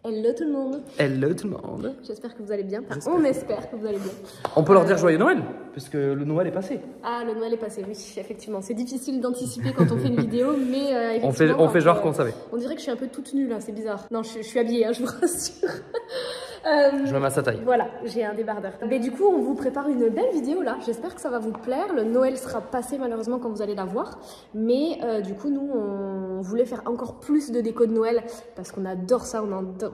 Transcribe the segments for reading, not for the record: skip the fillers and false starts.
Hello tout le monde. Hello tout le monde. J'espère que vous allez bien. Enfin, on espère que vous allez bien. On peut leur dire joyeux Noël, puisque le Noël est passé. Ah, le Noël est passé, oui, effectivement. C'est difficile d'anticiper quand on fait une vidéo, mais on fait genre qu'on savait. On dirait que je suis un peu toute nue là, c'est bizarre. Non, je suis habillée, hein, je vous rassure. Je me mets à sa taille. Voilà, j'ai un débardeur. Mais du coup, on vous prépare une belle vidéo là. J'espère que ça va vous plaire. Le Noël sera passé malheureusement quand vous allez la voir. Mais du coup, nous, on voulait faire encore plus de déco de Noël parce qu'on adore ça.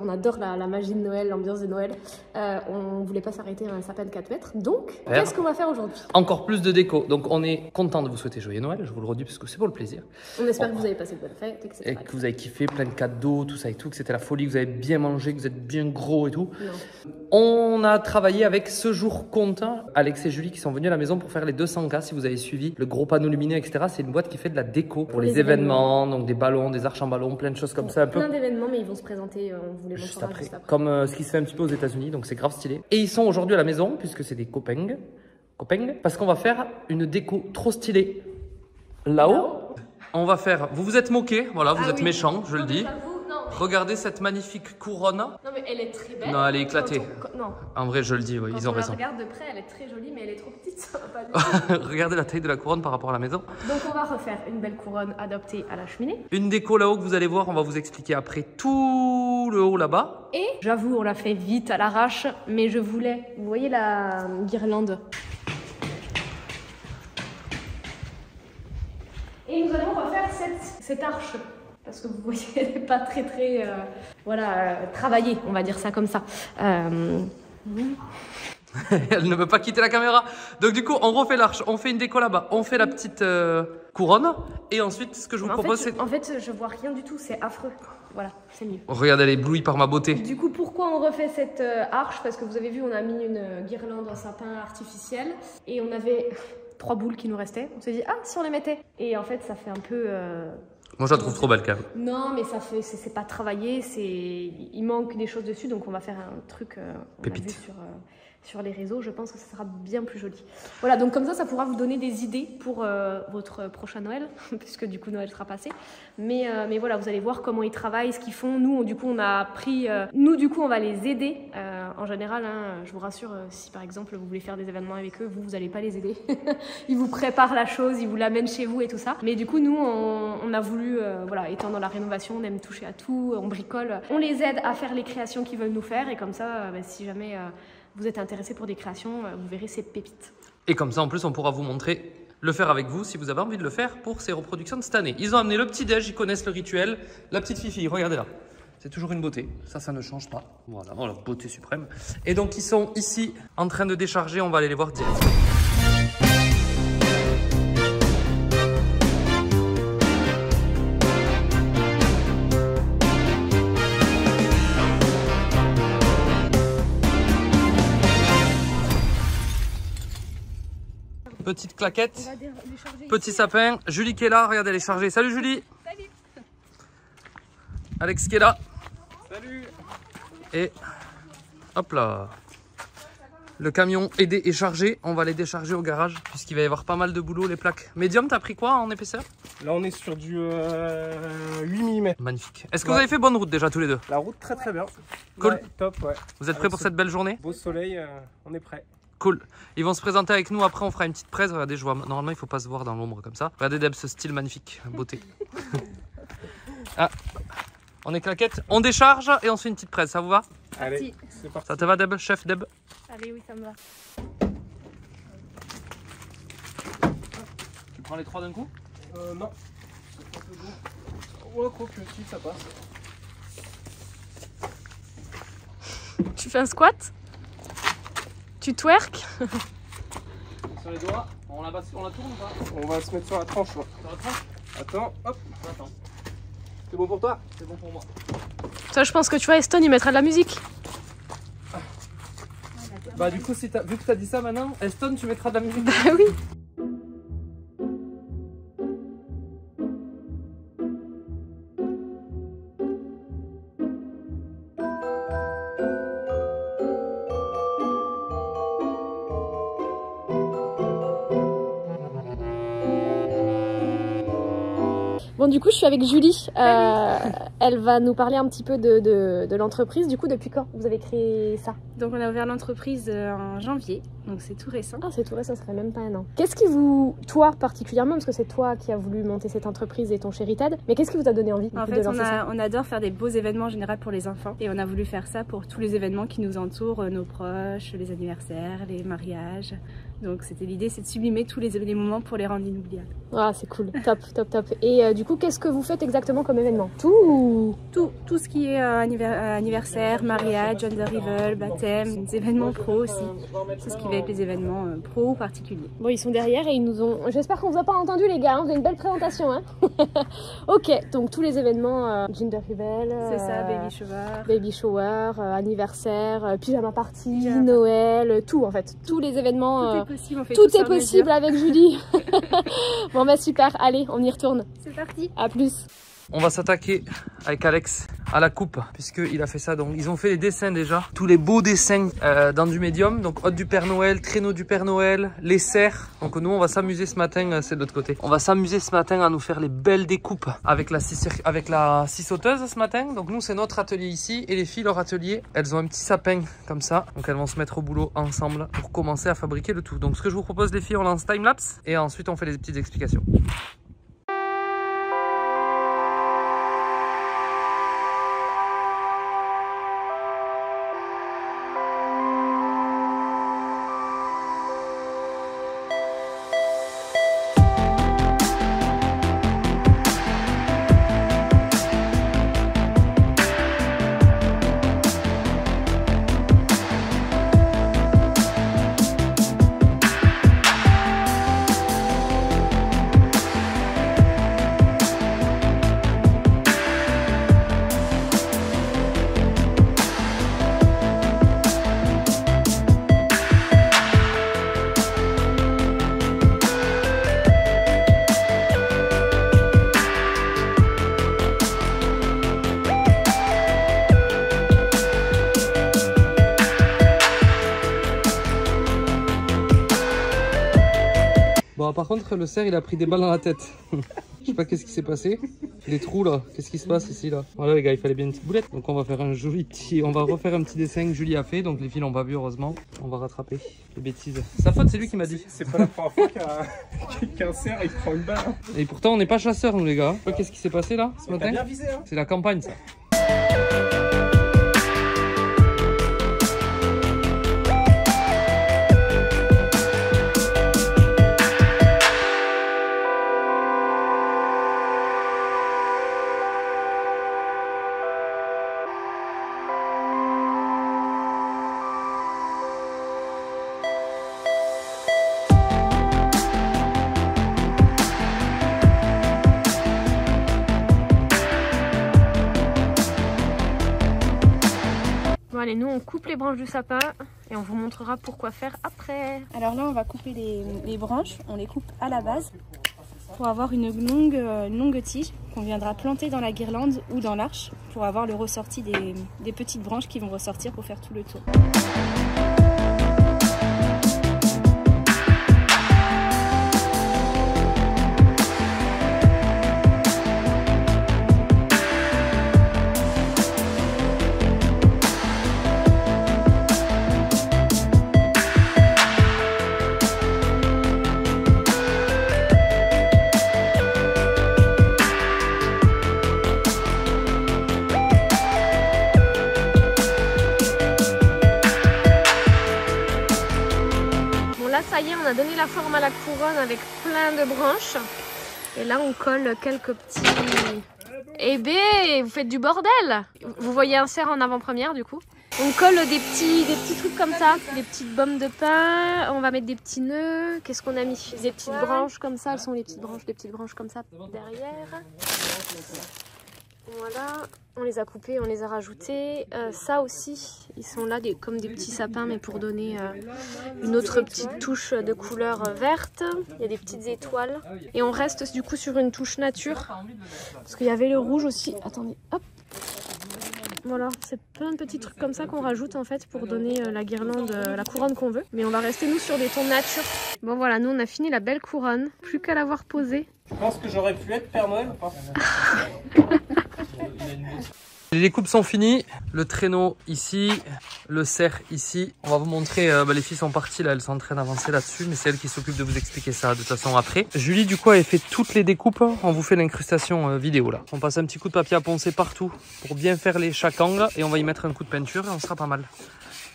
On adore la magie de Noël, l'ambiance de Noël. On voulait pas s'arrêter à un sapin de 4 mètres. Donc, qu'est-ce qu'on va faire aujourd'hui? Encore plus de déco. Donc, on est content de vous souhaiter joyeux Noël. Je vous le redis parce que c'est pour le plaisir. On espère que vous avez passé de bonnes fêtes, etc. Et que vous avez kiffé, plein de cadeaux, tout ça et tout, que c'était la folie, que vous avez bien mangé, que vous êtes bien gros et tout. Non. On a travaillé avec Ce Jour Compte, Alex et Julie qui sont venus à la maison pour faire les 200K. Si vous avez suivi le gros panneau lumineux, etc. C'est une boîte qui fait de la déco pour les événements, donc des ballons, des arches en ballon, plein de choses comme ça. Plein d'événements, mais ils vont se présenter, on vous les montrera juste après. Comme ce qui se fait un petit peu aux États-Unis, donc c'est grave stylé. Et ils sont aujourd'hui à la maison, puisque c'est des copains, parce qu'on va faire une déco trop stylée là-haut. On va faire, vous vous êtes moqués, voilà, vous êtes méchants, je le dis. Regardez cette magnifique couronne. Non mais elle est très belle. Non, elle est éclatée. Non. En vrai, je le dis, ouais, ils ont raison. Regarde de près, elle est très jolie, mais elle est trop petite, ça va pas du tout. Regardez la taille de la couronne par rapport à la maison. Donc on va refaire une belle couronne adaptée à la cheminée. Une déco là-haut que vous allez voir, on va vous expliquer après tout le haut là-bas. Et j'avoue, on l'a fait vite, à l'arrache, mais je voulais, vous voyez la guirlande. Et nous allons refaire cette arche. Parce que vous voyez, elle n'est pas très travaillée, on va dire ça comme ça. Elle ne veut pas quitter la caméra. Donc du coup, on refait l'arche, on fait une déco là-bas, on fait la petite couronne. Et ensuite, ce que je vous propose, c'est... En fait, je vois rien du tout, c'est affreux. Voilà, c'est mieux. Regardez, elle est éblouie par ma beauté. Du coup, pourquoi on refait cette arche? Parce que vous avez vu, on a mis une guirlande en sapin artificiel. Et on avait 3 boules qui nous restaient. On s'est dit, ah, si on les mettait. Et en fait, ça fait un peu... Moi, je la trouve trop belle quand même. Non, mais ça fait, c'est pas travaillé, il manque des choses dessus, donc on va faire un truc pépite sur les réseaux. Je pense que ça sera bien plus joli. Voilà, donc comme ça pourra vous donner des idées pour votre prochain Noël, puisque du coup Noël sera passé. Mais voilà, vous allez voir comment ils travaillent, ce qu'ils font. Nous, du coup, on a pris, on va les aider. En général, hein, je vous rassure, si par exemple vous voulez faire des événements avec eux, vous allez pas les aider. Ils vous préparent la chose, ils vous l'amènent chez vous et tout ça. Mais du coup, nous, on a voulu, étant dans la rénovation, on aime toucher à tout, on bricole. On les aide à faire les créations qu'ils veulent nous faire, et comme ça, si jamais vous êtes intéressé pour des créations, vous verrez ces pépites. Et comme ça, en plus, on pourra vous montrer le faire avec vous si vous avez envie de le faire pour ces reproductions de cette année. Ils ont amené le petit déj, ils connaissent le rituel. La petite Fifi, regardez là. C'est toujours une beauté. Ça ne change pas. Voilà, beauté suprême. Et donc, ils sont ici en train de décharger. On va aller les voir direct. Petite claquette, petit sapin, Julie qui est là, regardez elle est chargée. Salut Julie. Salut. Alex qui est là. Salut. Et hop là. Le camion aidé est chargé, on va les décharger au garage puisqu'il va y avoir pas mal de boulot, les plaques. Médium, t'as pris quoi en épaisseur? Là on est sur du 8 mm. Magnifique. Est-ce que vous avez fait bonne route déjà tous les deux? La route très bien. Cool. Ouais, top, ouais. Vous êtes prêts pour cette belle journée? Beau soleil, on est prêts. Cool. Ils vont se présenter avec nous. Après, on fera une petite presse. Regardez, je vois. Normalement, il faut pas se voir dans l'ombre comme ça. Regardez, Deb, ce style magnifique. Beauté. Ah. On est claquette. On décharge et on se fait une petite presse. Ça vous va? Allez, c'est parti. Ça te va, Deb? Chef Deb? Allez, oui, ça me va. Tu prends les 3 d'un coup? Non. C'est un peu lourd. Ouais, quoi que si, ça passe. Tu fais un squat? Tu twerk? Sur les doigts, on la tourne ou pas? On va se mettre sur la tranche. Ouais. Sur la tranche? Attends, hop. Attends. C'est bon pour toi? C'est bon pour moi. Toi, je pense que tu vois, Eston, il mettra de la musique. Bah, du coup, vu que t'as dit ça maintenant, Eston, tu mettras de la musique. Bah oui. Bon, du coup, je suis avec Julie. Elle va nous parler un petit peu de l'entreprise. Du coup, depuis quand vous avez créé ça? Donc, on a ouvert l'entreprise en janvier, donc c'est tout récent. Ah, c'est tout récent, ça serait même pas un an. Qu'est-ce qui vous, toi particulièrement, parce que c'est toi qui as voulu monter cette entreprise et ton chéri Ted, mais qu'est-ce qui vous a donné envie En fait, on adore faire des beaux événements en général pour les enfants et on a voulu faire ça pour tous les événements qui nous entourent, nos proches, les anniversaires, les mariages. Donc c'était l'idée, c'est de sublimer tous les moments pour les rendre inoubliables. Ah, c'est cool, top, top, top. Et du coup, qu'est-ce que vous faites exactement comme événement? Tout ce qui est anniversaire, mariage, gender reveal, baptême, des événements pro aussi. C'est ce qui va avec les événements pro ou particuliers. Bon, ils sont derrière et ils nous ont... J'espère qu'on vous a pas entendu les gars, hein, vous avez une belle présentation. Hein. Ok, donc tous les événements, gender reveal, c'est ça, baby shower, anniversaire, pyjama party, Noël, tout en fait. Tous les événements... Tout est possible avec Julie. Bon bah super, allez, on y retourne. C'est parti. À plus. On va s'attaquer avec Alex à la coupe, puisqu'il a fait ça. Donc ils ont fait les dessins déjà, tous les beaux dessins dans du médium. Donc hôte du Père Noël, traîneau du Père Noël, les serres. Donc nous on va s'amuser ce matin, c'est de l'autre côté. On va s'amuser ce matin à nous faire les belles découpes avec la scie sauteuse ce matin. Donc nous c'est notre atelier ici et les filles leur atelier, elles ont un petit sapin comme ça. Donc elles vont se mettre au boulot ensemble pour commencer à fabriquer le tout. Donc ce que je vous propose les filles, on lance timelapse et ensuite on fait les petites explications. Bon, par contre, le cerf il a pris des balles dans la tête. Je sais pas qu'est-ce qui s'est passé. Les trous là, qu'est-ce qui se passe ici là? Voilà les gars, il fallait bien une petite boulette. Donc on va faire un joli petit. On va refaire un petit dessin que Julie a fait. Donc les filles l'ont pas vu heureusement. On va rattraper les bêtises. Sa faute, c'est lui qui m'a dit. C'est pas la première fois qu'un cerf il prend une balle. Hein. Et pourtant on n'est pas chasseurs nous les gars. Qu'est-ce qui s'est passé là ce matin? Bien visé, hein. C'est la campagne ça. Bon allez, nous on coupe les branches du sapin et on vous montrera pourquoi faire après. Alors là on va couper les branches, on les coupe à la base pour avoir une longue tige qu'on viendra planter dans la guirlande ou dans l'arche pour avoir le ressorti des petites branches qui vont ressortir pour faire tout le tour. Ça y est, on a donné la forme à la couronne avec plein de branches. Et là, on colle quelques petits... Eh ben, vous faites du bordel! Vous voyez un cerf en avant-première, du coup. On colle des petits trucs comme ça, des petites baumes de pin. On va mettre des petits nœuds. Qu'est-ce qu'on a mis? Des petites branches comme ça. Elles sont les petites branches comme ça derrière. Voilà, on les a coupés, on les a rajoutés. Ça aussi, ils sont là comme des petits sapins, mais pour donner une autre petite touche de couleur verte. Il y a des petites étoiles. Et on reste du coup sur une touche nature. Parce qu'il y avait le rouge aussi. Attendez, hop. Voilà, c'est plein de petits trucs comme ça qu'on rajoute en fait pour donner la guirlande, la couronne qu'on veut. Mais on va rester nous sur des tons nature. Bon voilà, nous on a fini la belle couronne. Plus qu'à l'avoir posée. Je pense que j'aurais pu être Père Noël ou pas? Les découpes sont finies, le traîneau ici, le cerf ici. On va vous montrer, les filles sont parties là, elles sont en train d'avancer là-dessus, mais c'est elle qui s'occupe de vous expliquer ça de toute façon après. Julie du coup avait fait toutes les découpes, on vous fait l'incrustation vidéo là. On passe un petit coup de papier à poncer partout pour bien faire chaque angle et on va y mettre un coup de peinture et on sera pas mal.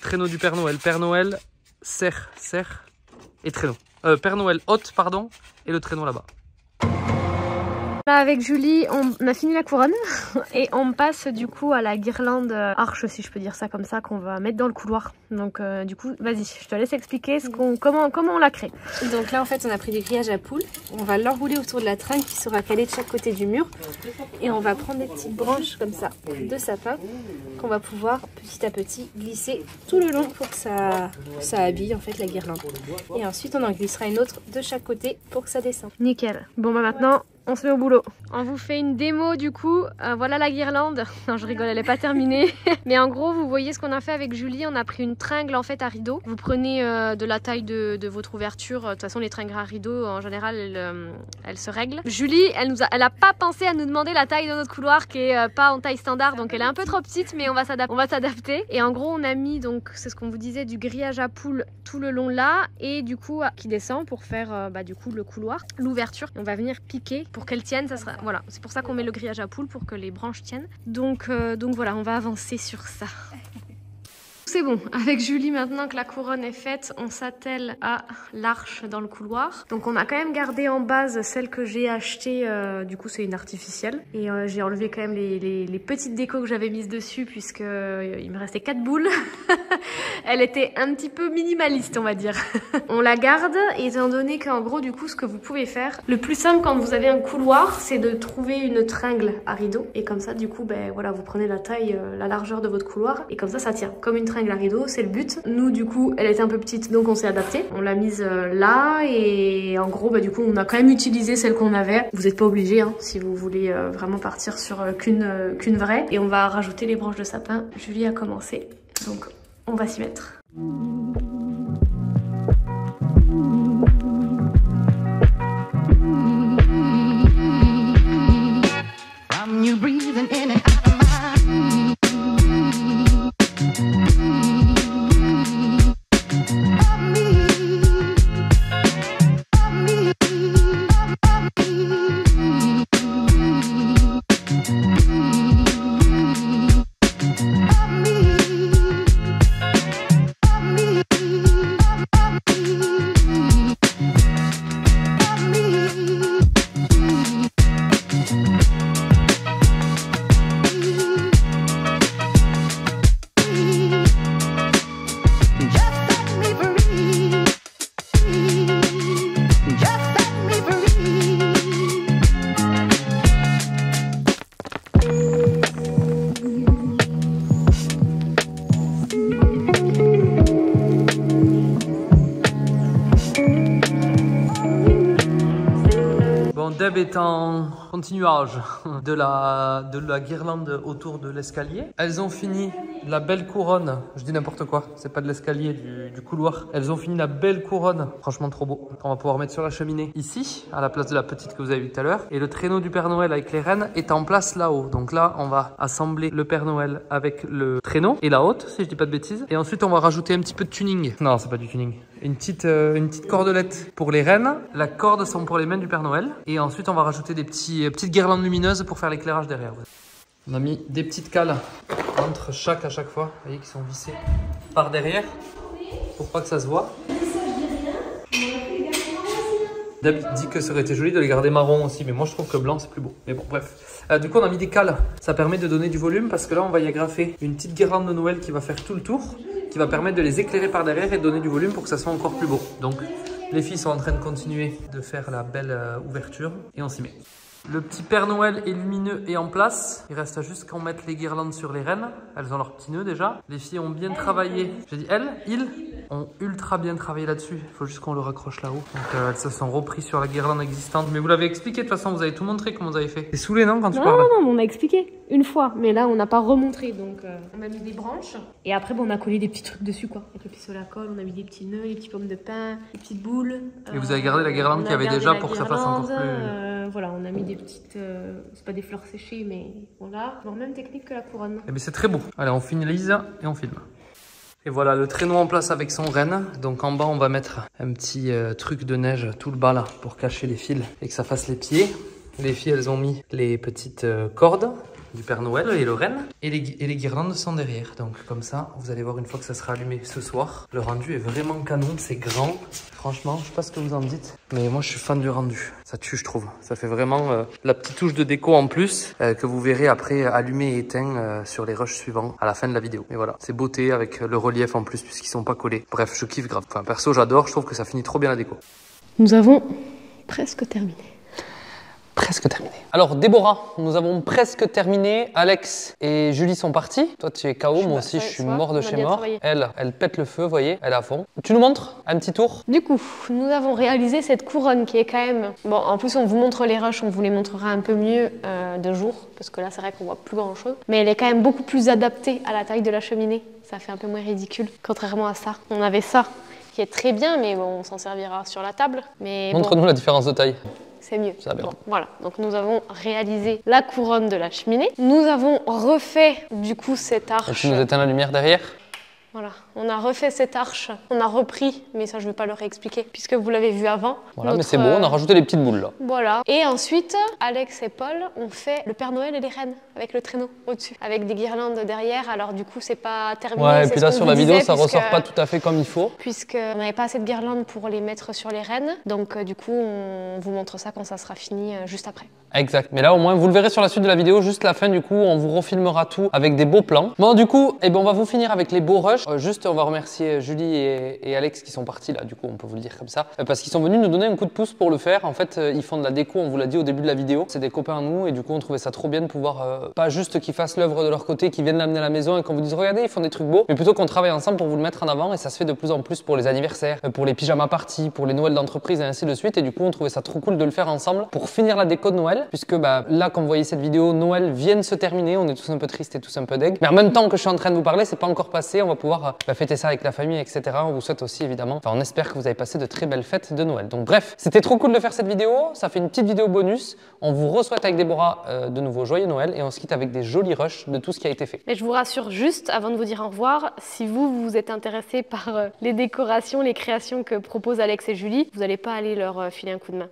Traîneau du Père Noël, cerf et traîneau. Père Noël hôte pardon et le traîneau là-bas. Là avec Julie, on a fini la couronne et on passe du coup à la guirlande arche, si je peux dire ça comme ça, qu'on va mettre dans le couloir. Donc du coup, vas-y, je te laisse expliquer comment on la crée. Donc là en fait on a pris des grillages à poules, on va l'enrouler autour de la tringle qui sera calée de chaque côté du mur et on va prendre des petites branches comme ça de sapin qu'on va pouvoir petit à petit glisser tout le long pour que ça habille en fait la guirlande. Et ensuite on en glissera une autre de chaque côté pour que ça descende. Nickel. Bon bah maintenant on se met au boulot. On vous fait une démo du coup. Voilà la guirlande. Non, je rigole, elle n'est pas terminée. Mais en gros, vous voyez ce qu'on a fait avec Julie. On a pris une tringle en fait à rideau. Vous prenez de la taille de votre ouverture. De toute façon, les tringles à rideau, en général, elles se règlent. Julie, elle a pas pensé à nous demander la taille de notre couloir qui est pas en taille standard. Donc elle est un peu trop petite, mais on va s'adapter. Et en gros, on a mis, donc c'est ce qu'on vous disait, du grillage à poules tout le long là. Et du coup, qui descend pour faire du coup le couloir, l'ouverture. On va venir piquer pour qu'elle tienne, ça sera, voilà, c'est pour ça qu'on met le grillage à poules pour que les branches tiennent. Donc voilà, on va avancer sur ça. C'est bon, avec Julie, maintenant que la couronne est faite, on s'attelle à l'arche dans le couloir. Donc on a quand même gardé en base celle que j'ai achetée, du coup c'est une artificielle. Et j'ai enlevé quand même les petites décos que j'avais mises dessus puisque il me restait 4 boules. Elle était un petit peu minimaliste on va dire. On la garde étant donné qu'en gros du coup ce que vous pouvez faire, le plus simple quand vous avez un couloir, c'est de trouver une tringle à rideau. Et comme ça du coup, ben voilà, vous prenez la taille, la largeur de votre couloir et comme ça tient comme une tringle à rideau, c'est le but. Nous du coup elle était un peu petite donc on s'est adapté, on l'a mise là et en gros bah du coup on a quand même utilisé celle qu'on avait. Vous n'êtes pas obligé hein, si vous voulez vraiment partir sur qu'une vraie. Et on va rajouter les branches de sapin. Julie a commencé donc on va s'y mettre. Deb est en continuage de la guirlande autour de l'escalier. Elles ont fini la belle couronne. Je dis n'importe quoi, c'est pas de l'escalier, du couloir. Elles ont fini la belle couronne. Franchement trop beau. On va pouvoir mettre sur la cheminée ici, à la place de la petite que vous avez vue tout à l'heure. Et le traîneau du Père Noël avec les rennes est en place là-haut. Donc là, on va assembler le Père Noël avec le traîneau et la haute, si je dis pas de bêtises. Et ensuite, on va rajouter un petit peu de tuning. Non, c'est pas du tuning. Une petite cordelette pour les rennes. La corde sont pour les mains du Père Noël. Et ensuite, on va rajouter des petites guirlandes lumineuses pour faire l'éclairage derrière. On a mis des petites cales entre à chaque fois, vous voyez, qui sont vissées par derrière pour pas que ça se voit. Deb dit que ça aurait été joli de les garder marron aussi, mais moi je trouve que blanc c'est plus beau. Mais bon, bref. Du coup, on a mis des cales. Ça permet de donner du volume parce que là, on va y agrafer une petite guirlande de Noël qui va faire tout le tour, qui va permettre de les éclairer par derrière et de donner du volume pour que ça soit encore plus beau. Donc, les filles sont en train de continuer de faire la belle ouverture et on s'y met. Le petit Père Noël est lumineux et en place. Il reste juste qu'on mette les guirlandes sur les rennes. Elles ont leur petit nœud déjà. Les filles ont bien travaillé. J'ai dit ils ont ultra bien travaillé là-dessus. Il faut juste qu'on le raccroche là-haut. Donc elles se sont repris sur la guirlande existante. Mais vous l'avez expliqué de toute façon, vous avez tout montré comment vous avez fait. T'es saoulé non quand tu parles? Non, on a expliqué une fois. Mais là on n'a pas remontré. Donc on a mis des branches. Et après on a collé des petits trucs dessus quoi. Avec le pistolet à colle, on a mis des petits nœuds, des petits pommes de pin, des petites boules. Et vous avez gardé la guirlande qu'il y avait déjà pour que ça fasse encore plus... voilà, on a mis des petites, c'est pas des fleurs séchées, mais voilà, même technique que la couronne. Eh bien c'est très beau. Allez, on finalise et on filme. Et voilà le traîneau en place avec son renne. Donc en bas on va mettre un petit truc de neige tout le bas là pour cacher les fils et que ça fasse les pieds. Les filles elles ont mis les petites cordes du Père Noël et le renne. Et les guirlandes sont derrière. Donc comme ça, vous allez voir une fois que ça sera allumé ce soir. Le rendu est vraiment canon, c'est grand. Franchement, je sais pas ce que vous en dites, mais moi je suis fan du rendu. Ça tue je trouve. Ça fait vraiment la petite touche de déco en plus que vous verrez après allumé et éteint sur les rushs suivants à la fin de la vidéo. Et voilà, c'est beauté avec le relief en plus puisqu'ils sont pas collés. Bref, je kiffe grave. Enfin perso j'adore, je trouve que ça finit trop bien la déco. Nous avons presque terminé. Presque terminé. Alors Déborah, nous avons presque terminé. Alex et Julie sont partis. Toi tu es KO, moi aussi je suis mort de chez mort. Elle pète le feu, vous voyez, elle est à fond. Tu nous montres un petit tour? Du coup, nous avons réalisé cette couronne qui est quand même... Bon, en plus on vous montre les rushs, on vous les montrera un peu mieux de jour, parce que là c'est vrai qu'on voit plus grand chose. Mais elle est quand même beaucoup plus adaptée à la taille de la cheminée. Ça fait un peu moins ridicule, contrairement à ça. On avait ça, qui est très bien, mais bon, on s'en servira sur la table. Montre-nous la différence de taille. C'est mieux. Ça va bien. Bon, voilà, donc nous avons réalisé la couronne de la cheminée. Nous avons refait du coup cette arche. Et tu nous éteins la lumière derrière? Voilà, on a refait cette arche, on a repris, mais ça je ne vais pas le réexpliquer puisque vous l'avez vu avant. Voilà, mais c'est beau, on a rajouté les petites boules là. Voilà, et ensuite, Alex et Paul ont fait le Père Noël et les reines avec le traîneau au-dessus, avec des guirlandes derrière. Alors du coup, c'est pas terminé. Ouais, et puis là sur la vidéo, ça ressort pas tout à fait comme il faut. Puisqu'on n'avait pas assez de guirlandes pour les mettre sur les reines, donc du coup, on vous montre ça quand ça sera fini juste après. Exact, mais là au moins vous le verrez sur la suite de la vidéo, juste la fin du coup, on vous refilmera tout avec des beaux plans. Bon du coup, eh ben, on va vous finir avec les beaux rushs. Juste on va remercier Julie et Alex qui sont partis là, du coup on peut vous le dire comme ça, parce qu'ils sont venus nous donner un coup de pouce pour le faire. En fait ils font de la déco, on vous l'a dit au début de la vidéo, c'est des copains à nous et du coup on trouvait ça trop bien de pouvoir, pas juste qu'ils fassent l'œuvre de leur côté, qu'ils viennent l'amener à la maison et qu'on vous dise regardez ils font des trucs beaux, mais plutôt qu'on travaille ensemble pour vous le mettre en avant et ça se fait de plus en plus pour les anniversaires, pour les pyjama parties, pour les Noëls d'entreprise et ainsi de suite et du coup on trouvait ça trop cool de le faire ensemble pour finir la déco de Noël puisque bah là quand vous voyez cette vidéo, Noël vient de se terminer, on est tous un peu tristes et tous un peu deg. Mais en même temps que je suis en train de vous parler, c'est pas encore passé, on va pouvoir fêter ça avec la famille, etc. On vous souhaite aussi évidemment, enfin on espère que vous avez passé de très belles fêtes de Noël. Donc bref, c'était trop cool de faire cette vidéo, ça fait une petite vidéo bonus. On vous re-souhaite avec Déborah de nouveau joyeux Noël et on se quitte avec des jolis rushs de tout ce qui a été fait. Mais je vous rassure juste, avant de vous dire au revoir, si vous êtes intéressé par les décorations, les créations que proposent Alex et Julie, vous n'allez pas aller leur filer un coup de main.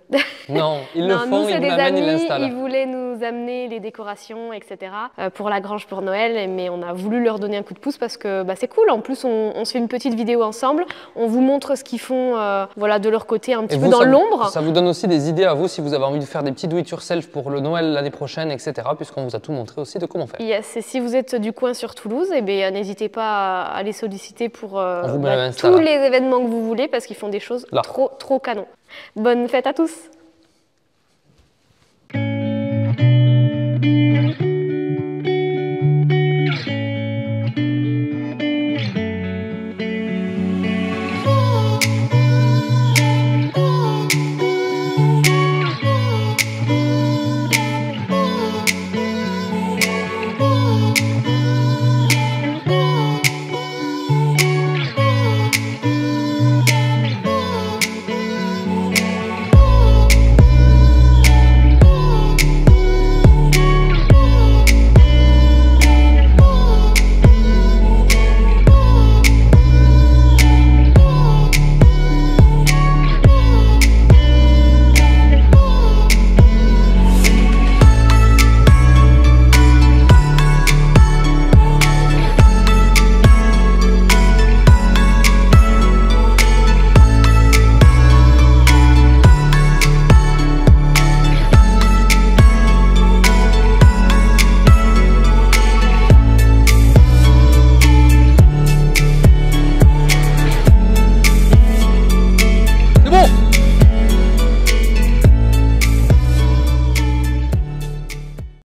Non, ils le font, ils nous l'amènent, ils l'installent. Ils voulaient nous amener les décorations, etc. Pour la grange pour Noël, mais on a voulu leur donner un coup de pouce parce que bah, c'est cool. En plus, on se fait une petite vidéo ensemble, on vous montre ce qu'ils font voilà, de leur côté un petit peu dans l'ombre. Ça vous donne aussi des idées à vous si vous avez envie de faire des petits do-it-yourself pour le Noël l'année prochaine, etc. Puisqu'on vous a tout montré aussi de comment faire. Yes, et si vous êtes du coin sur Toulouse, eh bien, n'hésitez pas à les solliciter pour tous les événements que vous voulez parce qu'ils font des choses trop canon. Bonne fête à tous!